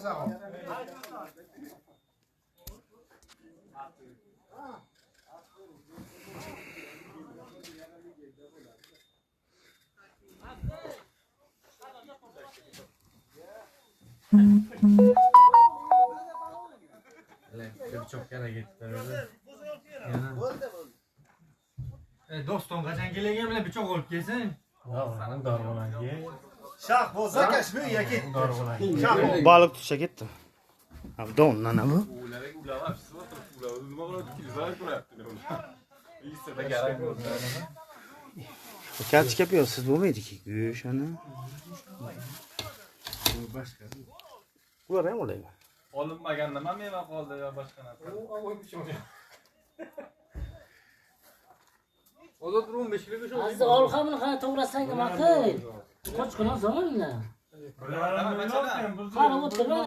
Çok yana gitti. Dostum qachon kelgan bilan bichoq olib kelsin. Yo'q, men dorg'ulanga. Shaq bo'lsa kashmir yoki. Baliq tutsa ketdi. Abdon nana bu. Kalch yapıyorsunuz bu muydu ki? Güç ana. Boshqa. Ular ham olaymi? Olinmagan nima meva qoldi yo boshqa narsa? Hozir 15 kg shu. Aziz olxamini qana to'g'rasang nima qil? Qochqina so'nglar. Qani o'tirma.